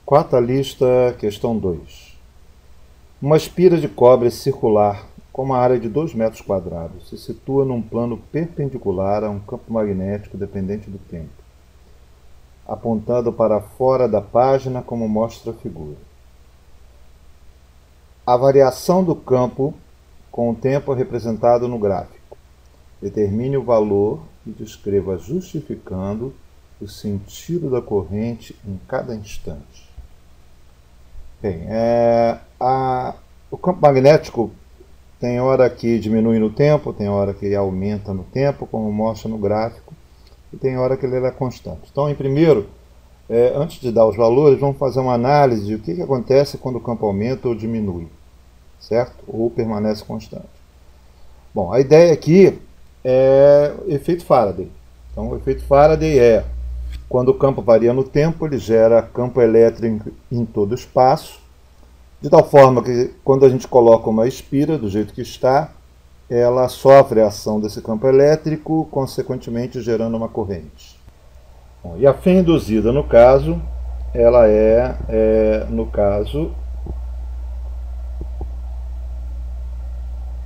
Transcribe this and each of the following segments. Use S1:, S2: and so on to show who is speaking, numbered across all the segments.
S1: Quarta lista, questão 2. Uma espira de cobre circular com uma área de 2 metros quadrados se situa num plano perpendicular a um campo magnético dependente do tempo, apontando para fora da página como mostra a figura. A variação do campo com o tempo é representado no gráfico. Determine o valor e descreva justificando o sentido da corrente em cada instante. Bem, o campo magnético tem hora que diminui no tempo, tem hora que aumenta no tempo, como mostra no gráfico, e tem hora que ele é constante. Então, primeiro, antes de dar os valores, vamos fazer uma análise de o que acontece quando o campo aumenta ou diminui, certo? Ou permanece constante. Bom, a ideia aqui é efeito Faraday. Então, o efeito Faraday é quando o campo varia no tempo, ele gera campo elétrico em todo o espaço, de tal forma que quando a gente coloca uma espira do jeito que está, ela sofre a ação desse campo elétrico, consequentemente gerando uma corrente. Bom, e a fé induzida, no caso, ela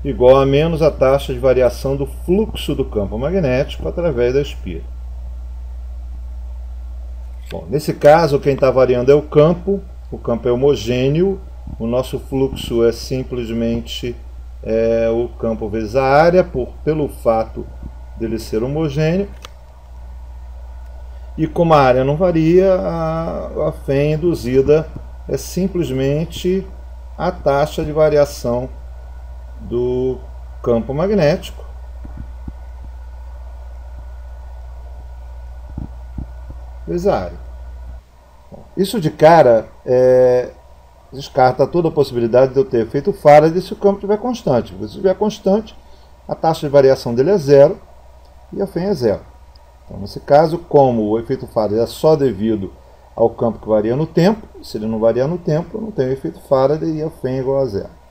S1: igual a menos a taxa de variação do fluxo do campo magnético através da espira. Bom, nesse caso, quem está variando é o campo é homogêneo, o nosso fluxo é simplesmente o campo vezes a área, pelo fato dele ser homogêneo. E como a área não varia, a fé induzida é simplesmente a taxa de variação do campo magnético vezes a área. Bom, isso de cara descarta toda a possibilidade de eu ter efeito Faraday se o campo estiver constante. Se estiver constante, a taxa de variação dele é zero e a fé é zero. Então, nesse caso, como o efeito Faraday é só devido ao campo que varia no tempo, se ele não variar no tempo, eu não tenho efeito Faraday e a fé é igual a zero.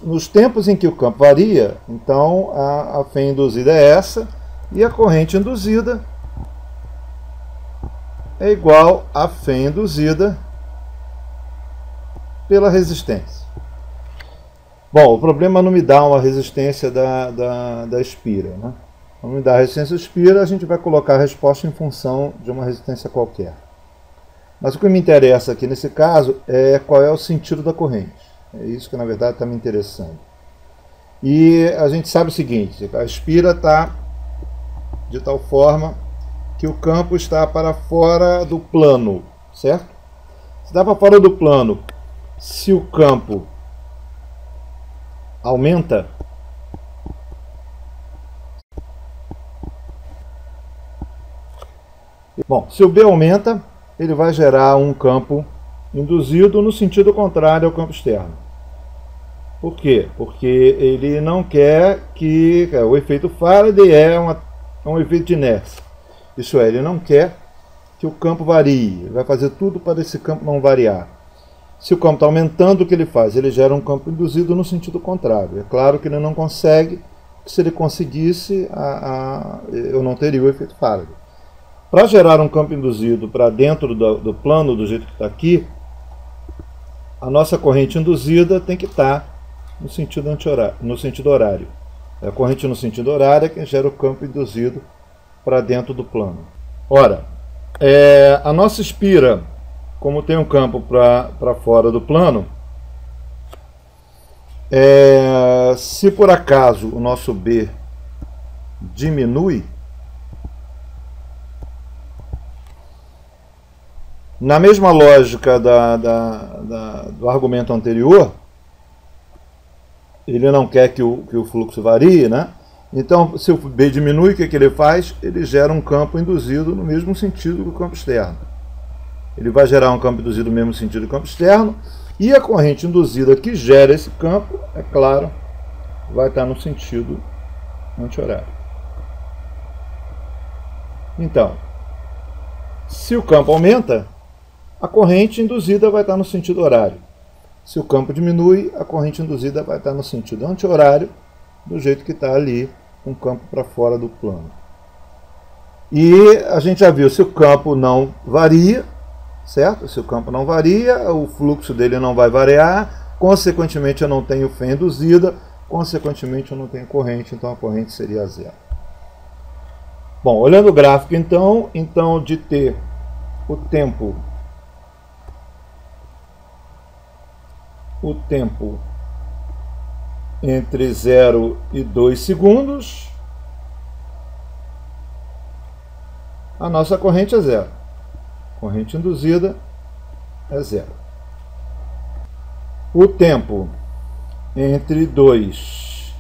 S1: Nos tempos em que o campo varia, então a fé induzida é essa, e a corrente induzida é igual a fé induzida pela resistência. Bom, o problema não me dá uma resistência da espira, né? Não me dá a resistência da espira, a gente vai colocar a resposta em função de uma resistência qualquer. Mas o que me interessa aqui nesse caso é qual é o sentido da corrente. É isso que na verdade está me interessando. E a gente sabe o seguinte, a espira está de tal forma que o campo está para fora do plano, certo? Se está para fora do plano, se o campo aumenta, bom, se o B aumenta, ele vai gerar um campo induzido no sentido contrário ao campo externo. Por quê? Porque ele não quer que o efeito Faraday é um efeito de inércia. Isso é, ele não quer que o campo varie. Ele vai fazer tudo para esse campo não variar. Se o campo está aumentando, o que ele faz? Ele gera um campo induzido no sentido contrário. É claro que ele não consegue, porque se ele conseguisse, eu não teria o efeito Faraday. Para gerar um campo induzido para dentro do plano, do jeito que está aqui, a nossa corrente induzida tem que estar no sentido horário. A corrente no sentido horário é quem gera o campo induzido para dentro do plano. Ora, a nossa espira, como tem um campo para fora do plano, se por acaso o nosso B diminui, na mesma lógica do argumento anterior, ele não quer que o fluxo varie, né? Então, se o B diminui, o que ele faz? Ele gera um campo induzido no mesmo sentido do campo externo. Ele vai gerar um campo induzido no mesmo sentido do campo externo, e a corrente induzida que gera esse campo, é claro, vai estar no sentido anti-horário. Então, se o campo aumenta, a corrente induzida vai estar no sentido horário. Se o campo diminui, a corrente induzida vai estar no sentido anti-horário, do jeito que está ali, com o campo para fora do plano. E a gente já viu, se o campo não varia, certo? Se o campo não varia, o fluxo dele não vai variar, consequentemente eu não tenho fé induzida, consequentemente eu não tenho corrente, então a corrente seria zero. Bom, olhando o gráfico então de ter o tempo entre 0 e 2 segundos, a nossa corrente é zero. Corrente induzida é zero. O tempo entre 2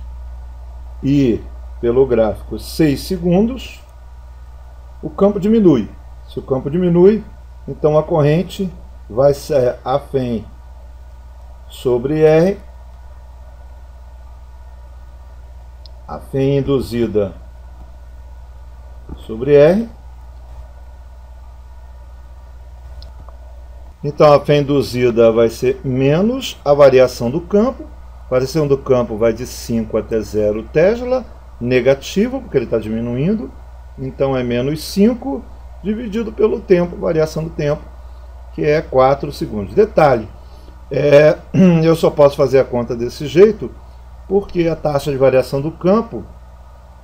S1: e, pelo gráfico, 6 segundos, o campo diminui. Se o campo diminui, então a corrente vai ser a φ sobre R, a φ induzida sobre R. Então a fé induzida vai ser menos a variação do campo. A variação do campo vai de 5 até 0 Tesla, negativo, porque ele está diminuindo. Então é menos 5 dividido pelo tempo, variação do tempo, que é 4 segundos. Detalhe, eu só posso fazer a conta desse jeito, porque a taxa de variação do campo,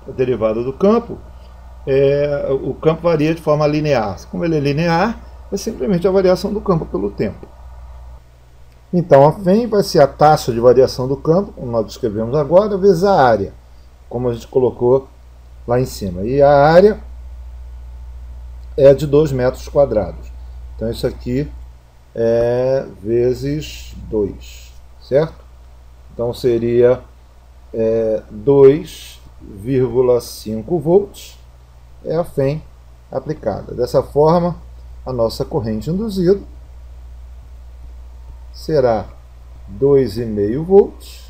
S1: a derivada do campo, o campo varia de forma linear. Como ele é linear, é simplesmente a variação do campo pelo tempo. Então a φ vai ser a taxa de variação do campo, como nós descrevemos agora, vezes a área, como a gente colocou lá em cima. E a área é de 2 metros quadrados. Então isso aqui é vezes 2, certo? Então seria 2,5 volts é a φ aplicada. Dessa forma, a nossa corrente induzida será 2,5 volts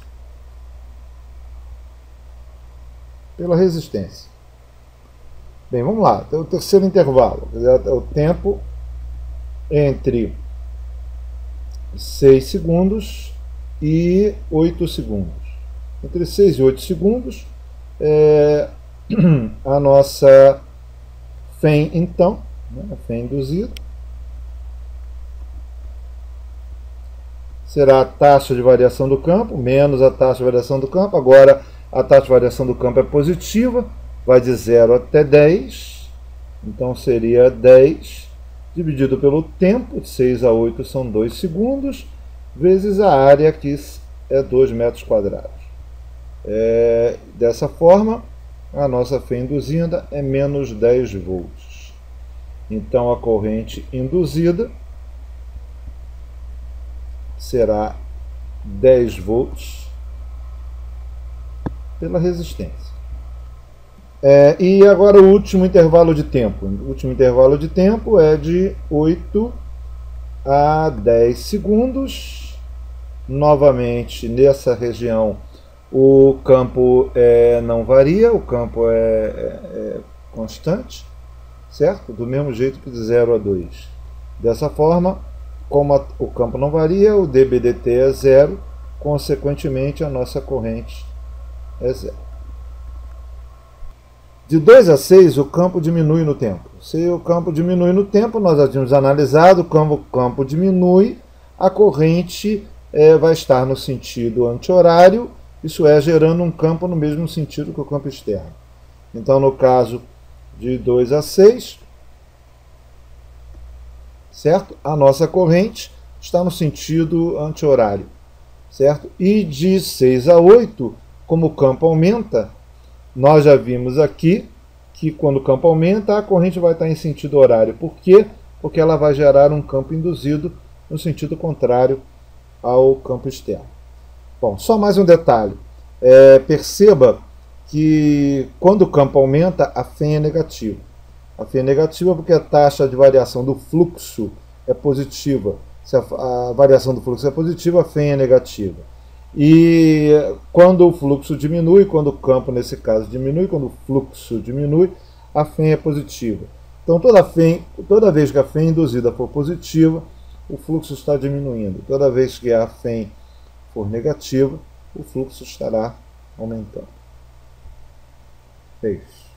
S1: pela resistência. Bem, vamos lá. Então, o terceiro intervalo é o tempo entre 6 segundos e 8 segundos. Entre 6 e 8 segundos, a nossa φ, então, a fé induzida será a taxa de variação do campo menos a taxa de variação do campo. Agora a taxa de variação do campo é positiva, vai de 0 até 10, então seria 10 dividido pelo tempo, de 6 a 8 são 2 segundos, vezes a área, que é 2 metros quadrados. Dessa forma, a nossa fé induzida é menos 10 volts. Então a corrente induzida será 10 volts pela resistência. E agora o último intervalo de tempo. O último intervalo de tempo é de 8 a 10 segundos. Novamente, nessa região, o campo não varia, o campo é constante, certo? Do mesmo jeito que de 0 a 2. Dessa forma, como o campo não varia, o dB/dt é zero, consequentemente a nossa corrente é zero. De 2 a 6, o campo diminui no tempo. Se o campo diminui no tempo, nós já tínhamos analisado, quando o campo diminui, a corrente vai estar no sentido anti-horário, isso é, gerando um campo no mesmo sentido que o campo externo. Então, no caso de 2 a 6, certo? A nossa corrente está no sentido anti-horário, certo? E de 6 a 8, como o campo aumenta, nós já vimos aqui que quando o campo aumenta, a corrente vai estar em sentido horário. Por quê? Porque ela vai gerar um campo induzido no sentido contrário ao campo externo. Bom, só mais um detalhe. Perceba que quando o campo aumenta, a φ é negativa. A φ é negativa porque a taxa de variação do fluxo é positiva. Se a variação do fluxo é positiva, a φ é negativa. E quando o fluxo diminui, quando o campo, nesse caso, diminui, quando o fluxo diminui, a φ é positiva. Então, toda vez que a φ induzida for positiva, o fluxo está diminuindo. Toda vez que a φ for negativa, o fluxo estará aumentando. É isso.